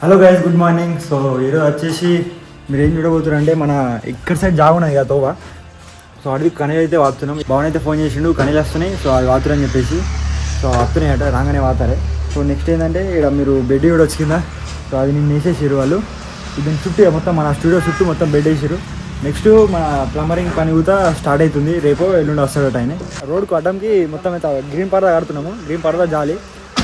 Hello guys, good morning. So ఈరోజు వచ్చేసి మీరు ఏం చూడబోతున్నారంటే మన ఇక్కడ సైడ్ జాగు ఉన్నది కదా తోవ. సో అడిగి కనీలు అయితే వాడుతున్నాం. భవన్ అయితే ఫోన్ చేసిండు, కనీలు వస్తున్నాయి. సో అది వాడుతురని చెప్పేసి సో వస్తున్నాయి అట, రాగానే వాతారే. సో నెక్స్ట్ ఏంటంటే ఇక్కడ మీరు బెడ్ కూడా వచ్చిందా. సో అది నిన్న వేసేసారు వాళ్ళు. దీని చుట్టూ మొత్తం మన స్టూడియో చుట్టూ మొత్తం బెడ్ వేసారు. నెక్స్ట్ మన ప్లంబరింగ్ పని కూడా స్టార్ట్ అవుతుంది. రేపో ఎల్లుండి వస్తాడట ఆయన. రోడ్కు అడ్డంకి మొత్తం అయితే గ్రీన్ పరదా కడుతున్నాము. గ్రీన్ పరదా జాలి.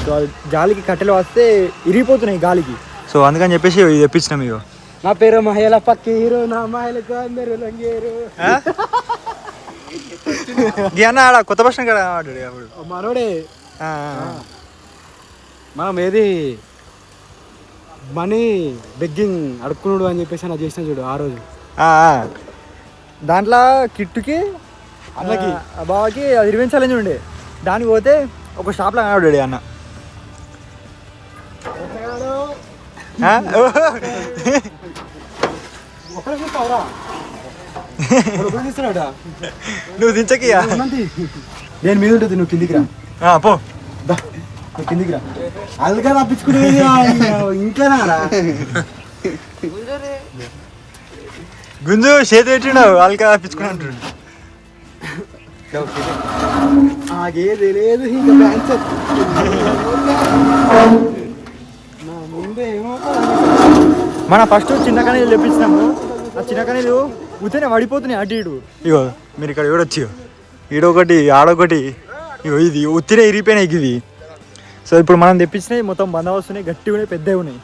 సో జాలికి కట్టెలు వస్తే ఇరిగిపోతున్నాయి గాలికి. సో అందుకని చెప్పేసి ఇది తెప్పించినాం. ఇగో నా పేరు మహిళ పక్కీరు, నా మహిళకు అందరూ లంగేరు. అన్న ఆడ కొత్త బస్ స్టాండ్ ఆడాడు అప్పుడు మనోడే. మనం ఏది మనీ బెగ్గింగ్ అడుక్కున్నాడు అని చెప్పేసి అలా చేసిన చూడు ఆ రోజు. దాంట్లో కిట్టుకి అన్నకి బావకి అది రివెంజ్ ఛాలెంజ్ ఉండే. దానికి పోతే ఒక షాప్లో ఆడాడు అన్న. నువ్వు దించకి దేని మీద ఉంటుంది, నువ్వు కిందికి రా. పో నువ్వు కిందికి రా. అల్గా తప్పించుకునేది ఇంకా గుంజు చేతి పెట్టినావు అల్కా తప్పించుకుని అంటాడు. నాకేది లేదు ఇంకా బ్యాన్స్ మన ఫస్ట్ చిన్న కనీలు తెప్పించినాము. ఆ చిన్న కనీలు ఉత్తనే పడిపోతున్నాయి అటు ఇటు. ఇగో మీరు ఇక్కడ చూడొచ్చు, ఈడొకటి ఆడొకటి. ఇగో ఇది ఉత్తినే ఇరిగిపోయినాయి ఇది. సో ఇప్పుడు మనం తెప్పించినవి మొత్తం బందోబస్తున్నాయి, గట్టిగా ఉన్నాయి, పెద్దవి ఉన్నాయి.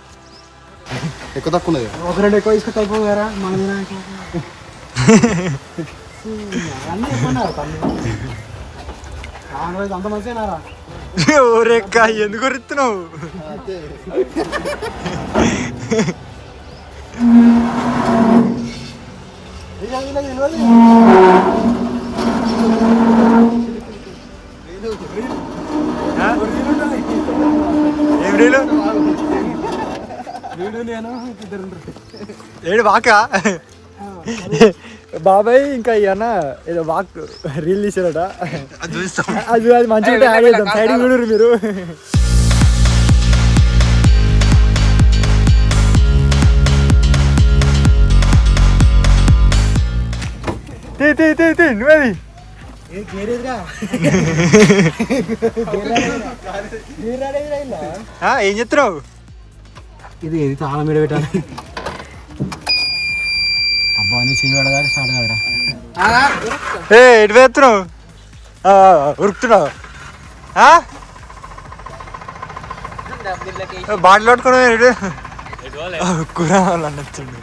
ఎక్కువ తక్కువ ఉన్నది, ఒక రెండు ఎక్కువ తీసుకొచ్చి అయిపోయారా మన అంత మంచిగా. ఓరేక్క ఎందుకు రిత్తున్నావు? ఏడు వాకా బాబాయ్ ఇంకా అన్న ఏదో వాక్ రీల్ తీసారట. అది అది మంచిగా యాడ్ చేద్దాం. సైడింగ్ చూడరు మీరు. నువ్వేది ఏం చెప్తున్నావు? ఇది ఏది చాలా మీద పెట్టాలి. అబ్బా నీ చేయబడదాకా స్టార్ట్ కదరా. ఎటు వేస్తున్నావు? ఉరుకుతున్నావు? బాటిల్ పట్టుకుని కూర నచ్చింది.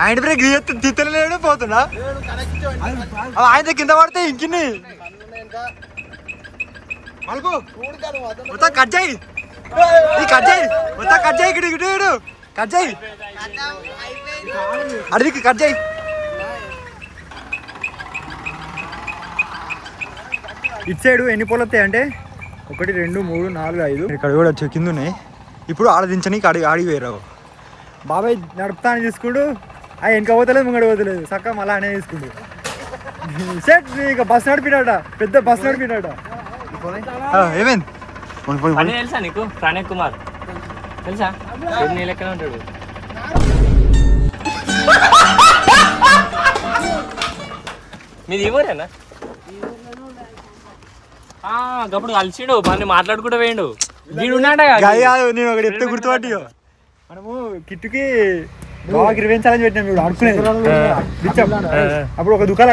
ఆయన బ్రేక్ తిత్తలేడు పోతున్నా. ఆయన కింద పడితే ఇంకిన్ని కట్ చేయి, కట్ చేయి, కట్ చేయి, ఇటు ఇటు ఇటు కట్ చేయి, అడిగి కట్ చేయి. ఇటు సైడు ఎన్ని పూలు వస్తాయి అంటే 1 2 3 4 5 ఇక్కడ కూడా వచ్చి కింద ఉన్నాయి. ఇప్పుడు ఆడదించనీకి ఆడికి వేయరావు. బాబాయ్ నడుపుతా అని తీసుకుంటూ అవి వెనక పోతలేదు, ముంగడ పోతలేదు, చక్కగా మళ్ళీ అనే తీసుకుంటు. సెట్ ఇక బస్సు నడిపినాడ, పెద్ద బస్సు నడిపినాడ. ఏమైంది? తెలుసా నీకు ప్రణయ్ కుమార్ తెలుసా? నీ లెక్కనే ఉంటాడు. మీది ఈ ఊరేనా? అప్పుడు కలిసిండు, మన మాట్లాడుకుంటూ పోయిండు. వీడు ఉన్నాడు. నేను ఒకటి చెప్తే గుర్తుపట్టి, మనము కిట్టుకి బాగా రివెంజ్ ఛాలెంజ్ పెట్టినాం. ఇప్పుడు ఆడుకునేది అప్పుడు ఒక దుకాణం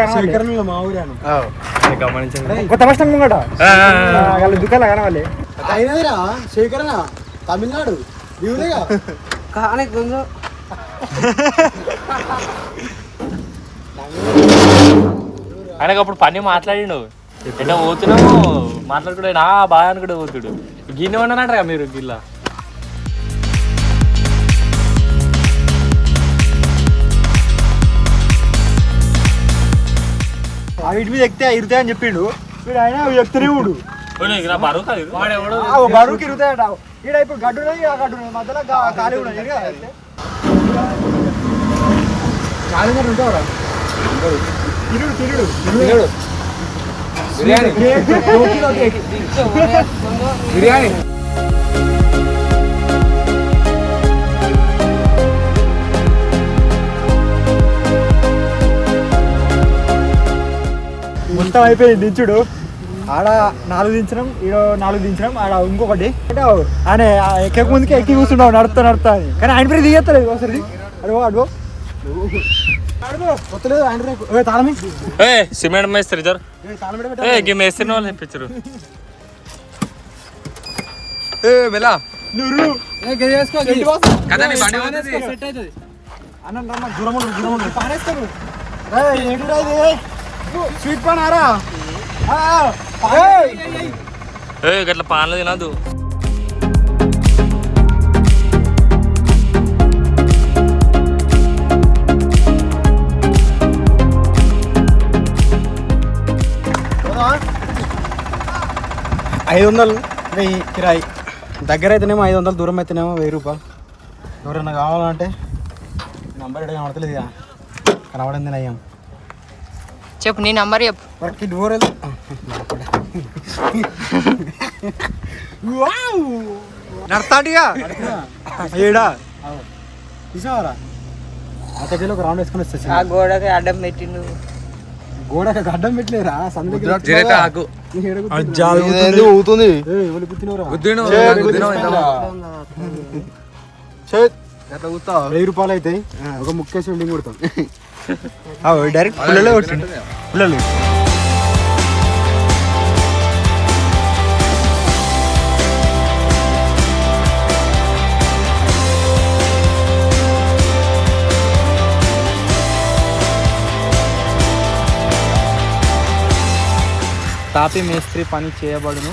మా ఊరే కొత్త బస్ స్టాండ్ ముంగట వాళ్ళ దుకాణం కనవాలి. అయినదిరా శేఖరణ తమిళనాడు కానీ కొంచెం ఆయనకు అప్పుడు పని మాట్లాడిండు. ఎట్లా పోతున్నాము మాట్లాడుకుంటే నా బాగా అనుకుంటే పోతుడు. గిన్నె ఉన్నానంటారా మీరు గిల్లా? వీటి మీద ఎక్కితే ఇరుతాయి అని చెప్పిండు. వీడు ఆయన ఎక్కితేనే ఊడు బరువుకి ఇరుతాయట. ఈడ ఇప్పుడు గడ్డు ఉన్నాయి, ఆ గడ్డు ఉన్నాయి, మధ్యలో ఖాళీ ఉన్నాయి. ఖాళీ ఉంటావరా? తిరుడు బిర్యానీ మొత్తం అయిపోయింది దించుడు. ఆడ 4 దించడం, ఈడ 4 దించడం, ఆడ ఇంకొకటి అంటే ఆయన ఎక్క ముందుకే ఎక్కి కూర్చున్నావు నడుస్తా అని. కానీ ఆయన పేరు దిగేస్తలేదు ఒకసారి. అడుగో కొత్తలేదు ఆయన తాళమే సిమెంట్ మేస్త్రి జర్ మేస్త్రి వాళ్ళు తెప్పించరు. మెలా స్వీట్ పాన్ ఆరా గట్ల పాన్లు తినదు. $500 కిరాయి. దగ్గర అయితేనేమో 500, దూరం అయితేనేమో 1000 రూపాయలు. ఎవరైనా కావాలంటే నంబర్ ఎక్కడ కనబడతలేదు ఇక, కనబడింది అయ్యాం. చెప్పు నీ నంబర్ చెప్పు. వర్క్ డోరెల్ నడతాంటిగా ఏడా తీసావరా ఆ తగ్గిలో ఒక రౌండ్ వేసుకొని వస్తా. ఆ గోడకి అడ్డం పెట్టి నువ్వు గోడకి అడ్డం పెట్టలేరా సందుకి ఊతుంది ₹1000 అవుతాయి. ఒక ముక్కేసి వెల్డింగ్ కొడతాం. డైరెక్ట్ పుల్లలే కొట్టిండు పుల్లలు. తాపీ మేస్త్రి పని చేయబడును,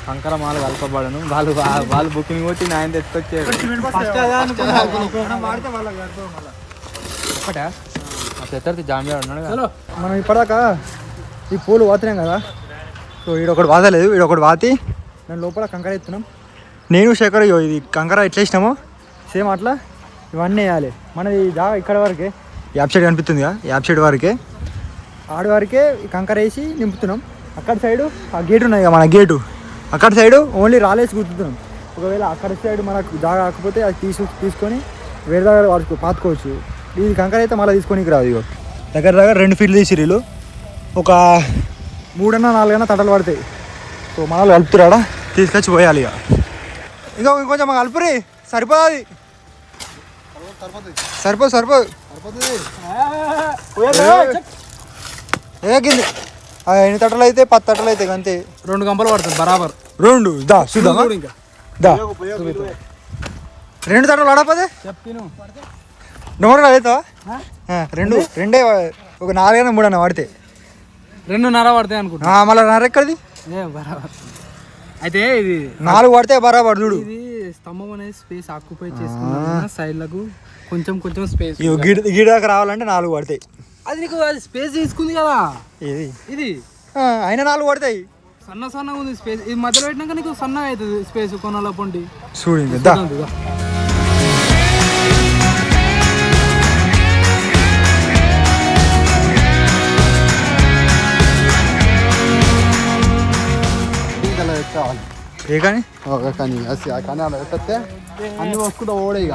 కంకరమాలు కలపబడును. వాళ్ళు బుకింగ్ కొట్టి ఆయన తెచ్చుకొచ్చారు. ఒకటే జామియా ఉన్నాడు కదా. మనం ఇప్పటిదాకా ఈ పూలు వాతున్నాం కదా. సో ఈడొకటి వాతలేదు, ఈడొకటి వాతి నేను లోపల కంకర ఎత్తున్నాం. నేను శేఖర్ ఇది కంకర ఎట్లా వేసినామో సేమ్ అట్లా ఇవన్నీ వేయాలి. మనది జాగా ఇక్కడ వరకే యాప్ సైడ్ కనిపిస్తుంది కదా, యాప్ సైడ్ వరకే ఆడి వరకే ఈ కంకర వేసి నింపుతున్నాం. అక్కడ సైడు ఆ గేట్ ఉన్నాయి కదా మన గేటు, అక్కడ సైడు ఓన్లీ రాలేసి గుర్తున్నాం. ఒకవేళ అక్కడ సైడ్ మనకు జాగా కాకపోతే అది తీసుకొని వేరే దగ్గర వాడుకో పాతుకోవచ్చు. ఇది కంకర అయితే మళ్ళీ తీసుకొని రాదు. ఇగో దగ్గర 2 ఫీట్లు తీసిరు వీళ్ళు. ఒక 3-4 తటలు పడతాయి. సో మనల్ని కలుపుతురాడా తీసుకొచ్చి పోయాలి. ఇక ఇంకొంచెం కలుపురి సరిపోదు. సరిపోదు ఏగింది. ఎన్ని తట్టలు అయితే 10 తట్టలు అయితే అంతే. 2 గంపలు పడుతుంది బరాబర్. 2 దా చూద్దామా దా 2 తట్టలు పడపోతే చెప్పిను నోరు అవుతావా? 2 ఒక 4 3 అన్న పడితే 2.5 పడతాయి అనుకుంటా. మళ్ళీ ఎక్కడిది బరాబర్. అయితే ఇది 4 పడితే బరాబర్ చూడు. ఇది స్తంభం అనేది స్పేస్ ఆక్యుపై చేసుకున్నా సైడ్లకు కొంచెం స్పేస్. గిడి దాకా రావాలంటే 4 పడతాయి. అది నీకు అది స్పేస్ తీసుకుంది కదా ఇది అయినా 4 పడతాయి. సన్నగా ఉంది స్పేస్. ఇది మధ్యలో పెట్టినాక నీకు సన్నగా అవుతుంది స్పేస్ కొనాల పొండి చూడండి. ఏ కానీ కానీ అలా పెట్టే అన్ని వస్తుకుంటా ఓడే ఇక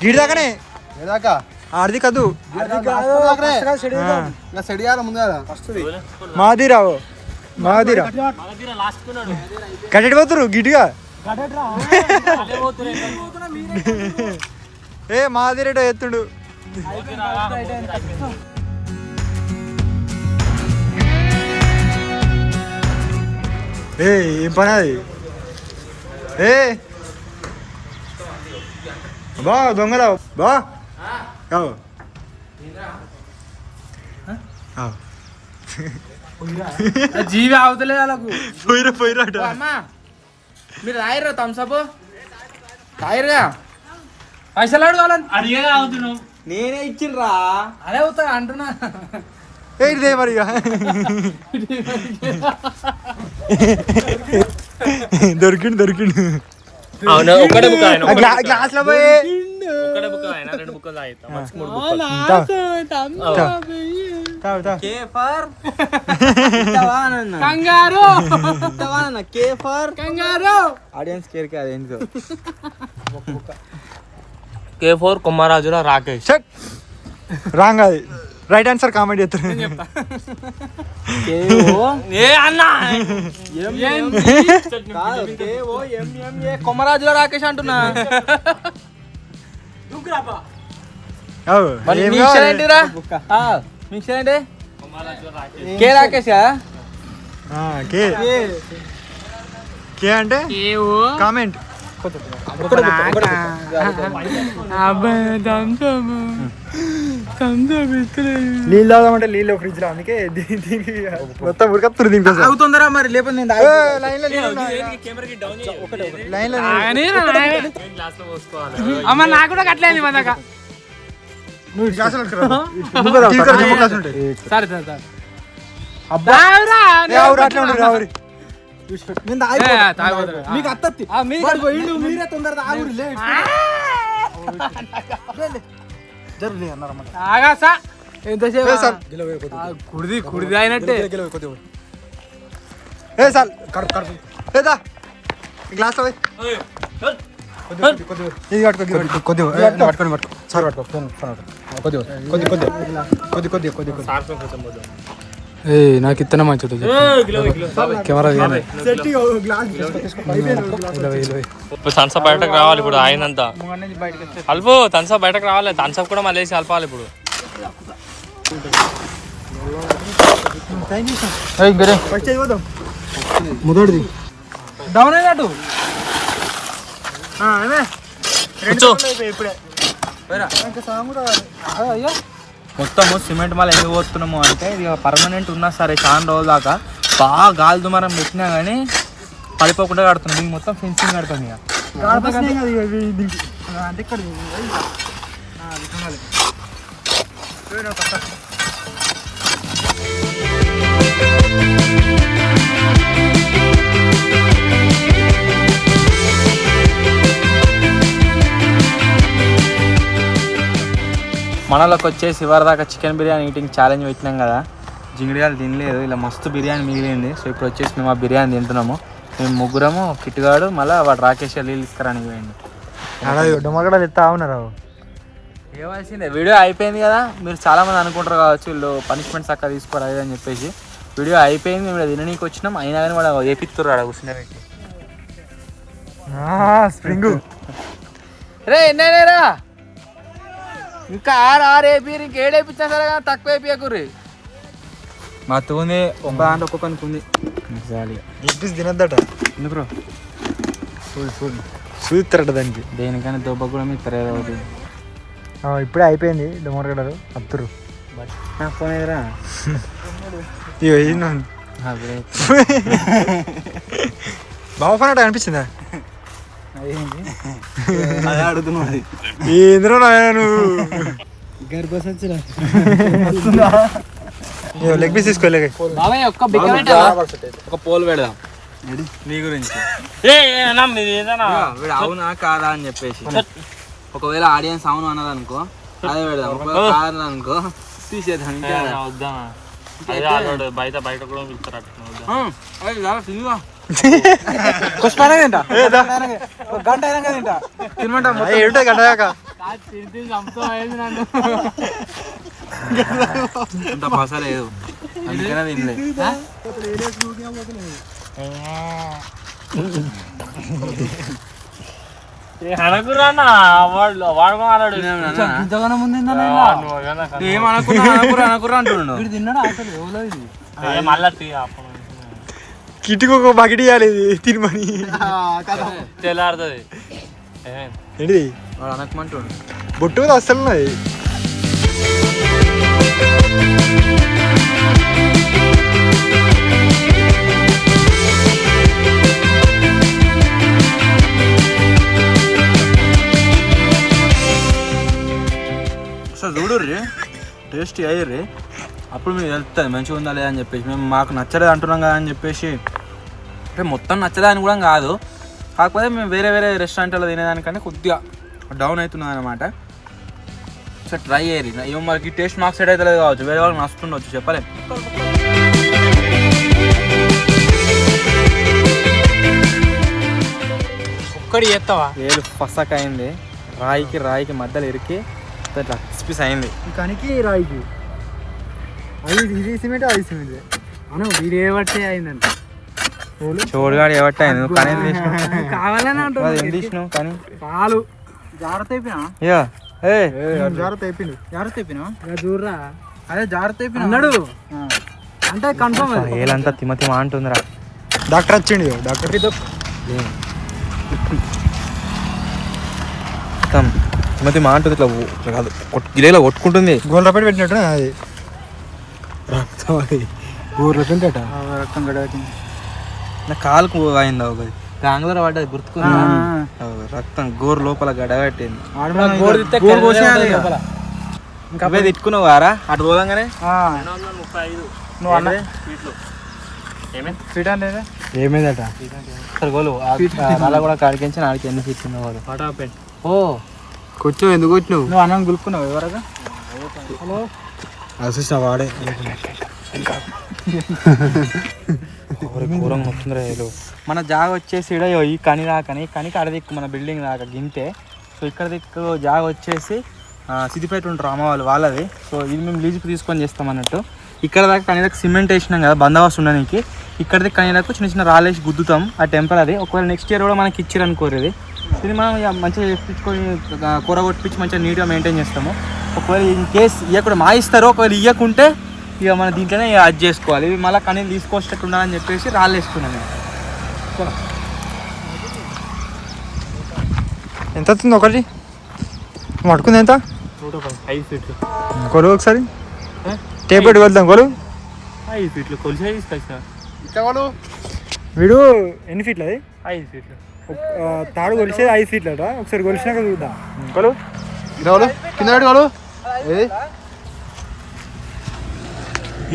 గిడి దాకానే ఏదాకా ఆడిది కదూ సెట్ చేయాలి ముందు కదా. మాదిరావు మాదిరా కట్టెడిపోతురు గిడ్డిగా. ఏ మాదిరేటో ఎత్తుడు. ఏం పని అది? బా దొంగలా బా జీవి అవతలే వాళ్ళకు పోయిరా అమ్మా మీరు తాగిర్రా థమ్సప్ తాగిరుగా పైసలు అడగాలని అడిగేగా అవుతున్నావు. నేనే ఇచ్చిండ్రా అదే అవుతా అంటున్నా. ఏంటిదే మరి దొరికిండు అవును ఒక్కడే బుక్ ఆయన గ్లాస్ లో పోయి ఒక్కడే బుక్ ఆయన 2 బుక్కలు తాగితా 3 బుక్కలు కేఫర్ కంగారు కేఫర్ కంగారు ఆడియన్స్ కేర్ అదేంటో K4 కొమ్మరాజుల రాకేష్. రాంగ్ అది రైట్ ఆన్సర్ కామెంట్ చేస్తారు. ఏ అన్నా కొమరాజుల రాకేష్ అంటున్నా. మిక్సర్ ఏంటిరా? మిక్సర్ ఏంటి? కే రాకేష్ కే అంటే కామెంట్. నీళ్ళు తాగుదామంటే నీళ్ళు ఫ్రిడ్జ్ లో, అందుకే దీనికి మొత్తం ఉడకత్తురు దీనికి. అవుతుందరా మరి లేకపోతే నేను అమ్మ నాకు కూడా కట్టలేదు మా దాకా. సరే సరే సరే మీకు అత్తత్తి మీరే తొందర ఎంతసేపు కుడిది కుడిది అయినట్టే. గ్లాస్ నాకు ఇత్తనం మంచిది కెమెరా థమ్స్ అప్ బయటకు రావాలి ఇప్పుడు. ఆయనంతా అల్పు థమ్స్ అప్ బయటకు రావాలి. థమ్స్ అప్ కూడా మళ్ళీ వేసి కలపాలి ఇప్పుడు. ముదోడిది డౌన్ అయినట్టు మొత్తము సిమెంట్ మళ్ళీ ఎందుకు పోతున్నాము అంటే ఇది పర్మనెంట్ ఉన్నా సరే చాలా రోజుల దాకా బాగా గాలి దుమారం పెట్టినా కానీ పడిపోకుండా కడుతున్నాం. దీనికి మొత్తం ఫెన్సింగ్ కడతాం ఇక. అంటే ఇక్కడ మనలోకి వచ్చేసి ఇవరిదాకా చికెన్ బిర్యానీ ఈటింగ్ ఛాలెంజ్ పెట్టినాం కదా, జింగిడియాలు తినలేదు, ఇలా మస్తు బిర్యానీ మిగిలింది. సో ఇప్పుడు వచ్చేసి మేము ఆ బిర్యానీ తింటున్నాము. మేము ముగ్గురము, కిట్టుగాడు, మళ్ళీ వాడు రాకేష్ నీళ్ళు ఇస్తారని పోయింది. డొమ్మగడ తెస్తా ఉన్నారు. ఏమనిసిందే వీడియో అయిపోయింది కదా. మీరు చాలామంది అనుకుంటారు కావచ్చు వీళ్ళు పనిష్మెంట్స్ అక్కడ తీసుకోరాదు అని చెప్పేసి. వీడియో అయిపోయింది, మేము తిననీకి వచ్చినాం. అయినా కానీ వాడు ఏపిత్తురు ఆడ కూర్చున్నట్టు. స్ప్రింగ్ రే ఎన్నైనా ఇంకా ఆరు వేపి ఇంక ఏడేపించా సరే కానీ తక్కువ వేపియకుర్రి. మా తూనే ఒక దాంట్లో ఒక్కొక్కరికి ఉంది. తినద్దట ఎందుకు బ్రో? చూస్తారట దానికి. దేనికైనా దెబ్బ కూడా మీ తెర ఇప్పుడే అయిపోయింది డొమ్మగడలు అత్తురు. నా ఫోన్ ఎదురా బాగా ఫోన్ అట్ట అనిపించిందా? అదే అడుగుతున్నా. ఏంద్రో నువ్వు లెగ్ పీస్ తీసుకోలేక ఒక పోల్ పెడదాం నీ గురించి. వీడు అవునా కాదా అని చెప్పేసి. ఒకవేళ ఆడియన్స్ అవును అన్నది అనుకో అదే పెడదాం. ఒకవేళ కాదనుకో తీసేద్దాం. బయట బయట కూడా పిలుస్తారు. గంట అయినా తింటా తినమంటా గంట దాకా అంత పసలేదు అందుకనే తినలే. అనకురా వాడు వాడుకో ఆడాడు. ఏమనుకురా అంటుండు. మళ్ళా కిటికి ఒక బకెట్ ఇవ్వాలి తినమని. తెల్లారుతుంది ఏంటిది వాడు అనకమంటుండు. బొట్టు మీద అస్సలు ఉన్నది. అసలు చూడుర్రి టేస్టీ అయ్యర్రి అప్పుడు మీకు తెలుస్తుంది మంచిగా ఉందా లేదా అని చెప్పేసి. మేము మాకు నచ్చలేదు అంటున్నాం కదా అని చెప్పేసి, అంటే మొత్తం నచ్చదని కూడా కాదు, కాకపోతే మేము వేరే వేరే రెస్టారెంట్లో తినేదానికంటే కొద్దిగా డౌన్ అవుతున్నాం అనమాట. ఒకసారి ట్రై చేయరు ఏమో మనకి టేస్ట్ మాకు సెట్ అయితే లేదు కావచ్చు, వేరే వాళ్ళకి నచ్చుతుండొచ్చు చెప్పలేం. ఒక్కడి చేస్తావా? వేలు ఫసక్ అయింది, రాయికి మధ్యలో ఇరికి పీస్ అయింది. కనికి రాయికి ఇది సిమెంట్ అది సిమెంట్ అను వీడు ఏబట్టి అయిందంట. చూడుగాడు ఏబట్టి అయింది. కానీ కావాలని ఏం తీసినావు కానీ పాలు జాగ్రత్త అయిపోయినా జాగ్రత్త అయిపోయింది. జాగ్రత్త అయిపోయినా చూడరా. అదే జాగ్రత్త అయిపోయినా అన్నాడు అంటే కన్ఫర్మ్. ఏలంతా తిమ అంటుందిరా. డాక్టర్ వచ్చిండు, డాక్టర్ తిమ అంటుంది, ఇట్లా కాదు గిలేలా కొట్టుకుంటుంది. గోల్ రపెట్ పెట్టినట్టు అది రక్తం, అది గోల్ రపెట్ రక్తం గడవచ్చింది. నా కాలుకు అయిందా ఒకటి ఆంగ్లర్ పడ్డది గుర్తుకుంది. రక్తం గోరు లోపల గడగట్టింది. ఇంకా అవే తిట్టుకున్నావు వారా అటు పోదంగానే. 235 ఫీట్లు ఫీట్ అంటే ఏమైందట గోలు అలా కూడా కాడికించి నాడికి ఎన్ని ఫీట్లు ఉన్నవాడు. పటాపెట్ ఓ కూర్చో, ఎందుకు వచ్చినావు? నువ్వు అన్నం గులుక్కున్నావు ఎవరగా? హలో అసిస్టా వాడే ఘోరంగా వస్తుందిరా. మన జాగ వచ్చేసి ఈడ ఈ కని రాకని కనికి అడ దిక్కు మన బిల్డింగ్ దాకా గింతే. సో ఇక్కడ దిక్కు జాగ వచ్చేసి సిద్దిపేట ఉంటారు అమ్మ వాళ్ళది. సో ఇది మేము లీజుకి తీసుకొని చేస్తాం అన్నట్టు. ఇక్కడ దాకా కనీ దాకా సిమెంట్ వేసినాం కదా బందోబస్తు ఉండడానికి. ఇక్కడ దాకా కనీ దాకా చిన్న చిన్న రాళ్ళేసి గుద్దుతాం, ఆ టెంపర్ అది. ఒకవేళ నెక్స్ట్ ఇయర్ కూడా మనకి ఇచ్చారు అనుకోరు. ఇది మనం మంచిగా చేపించుకొని కూర కొట్టించి మంచిగా నీట్గా మెయింటైన్ చేస్తాము. ఒకవేళ ఇన్ కేస్ ఇవ్వకుండా మా ఇస్తారు, ఒకవేళ ఇవ్వకుంటే ఇక మన దీంట్లోనే అది చేసుకోవాలి. ఇవి మళ్ళీ కనీ తీసుకొచ్చేటట్టు ఉండాలని చెప్పేసి రాళ్ళు వేసుకున్నాను. ఎంత వస్తుంది ఒకటి పట్టుకుంది? ఎంత 5 ఫీట్లు కొలు ఒకసారి టేప్ పెట్టి వెళ్తాం. కొలు 5 ఫీట్లు కొలిసే తీసుకొచ్చిన. వీడు ఎన్ని ఫీట్లు? అది 5 ఫీట్లు తాడు కొలిసేది 5 ఫీట్లట. ఒకసారి కొలిసినాక చూద్దాం. కొలు కింద పెట్టి కొలు.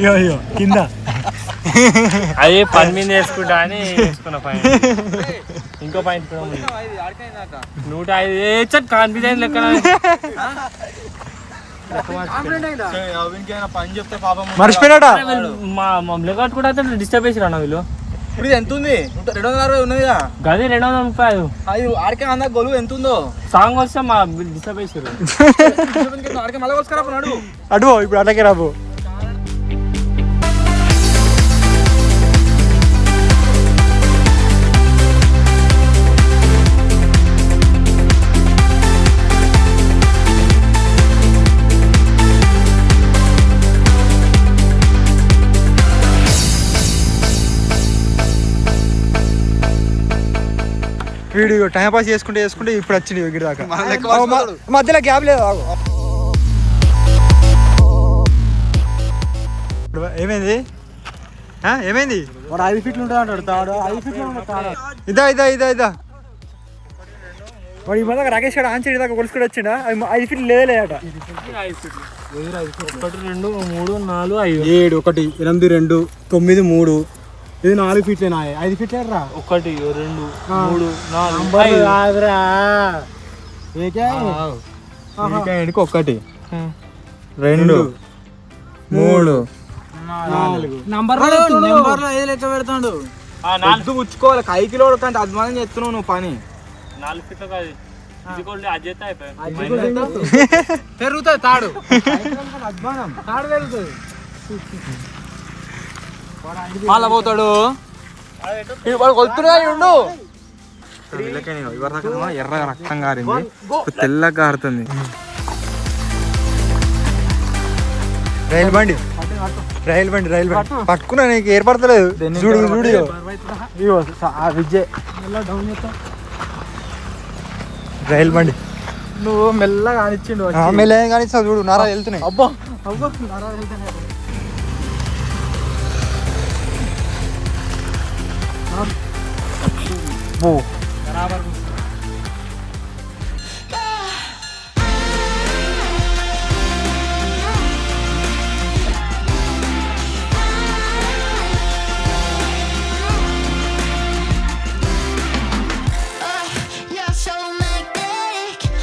అయ్యో కింద అదే పని మీద వేసుకుంటా అని వేసుకున్న పాయింట్. ఇంకో పాయింట్ 105 కాన్ఫిడెన్స్ లెక్క పని చెప్తే పాపం మర్చిపోయినాట. మా లెక్కట్ కూడా అయితే డిస్టర్బ్ చేసి రాను వీళ్ళు. ఇప్పుడు ఇది ఎంత ఉంది? 260 ఉన్నదిగా. గది 235. అది ఆడికే అందా గొలువు ఎంత ఉందో సాంగ్ వస్తే మా డిస్టర్బ్ చేసారు. ఆడికే మళ్ళీ వస్తున్నాడు. అటు ఇప్పుడు అటకే రాబో. వీడియో టైం పాస్ చేసుకుంటే ఇప్పుడు వచ్చింది ఇక్కడ దాకా. మధ్యలో గ్యాప్ లేదు. ఏమైంది? ఏమైంది? వాడు 5 ఫీట్లు ఉంటుంది అంటాడు తాడు. 5 ఫీట్లు ఉంటాడు. ఇదా వాడు ఈ మధ్య రాకేష్ గారు ఆన్సర్ దాకా కొలుసుకొని వచ్చిండా? 5 ఫీట్లు లేదట. 5 ఫీట్లు 1 2 3 4 5 7 1 8 2 9 3 ఇది 4 ఫీట్లేనా? 5 ఫీట్లే రా. 1 2 3 4 కాదురా. ఏకానికి 1 2 3 4 నెంబర్లో ఏది లెక్క పెడతాడు. నాలుగు పుచ్చుకోవాలి. 5 కిలో కంటే అద్మానం చేస్తున్నావు నువ్వు పని. 4 ఫీట్లు కాదు పెరుగుతుంది తాడు. తాడు పెరుగుతుంది. మళ్ళా పోతాడు. వాడు కొలుతున్నాడు. ఎర్రగా రక్తం కారింది, తెల్లగా కారుతుంది. రైలు బండి పట్టుకున్నా నీకు ఏర్పడతలేదు. చూడు విజయ్ రైలు బండి నువ్వు మెల్లగా కానిచ్చిండు. మెల్లగా కానిస్తా చూడు. నరాలు వెళ్తున్నాయి. అబ్బా నరాలు వెళ్తున్నాయి. ఓ బరాబర్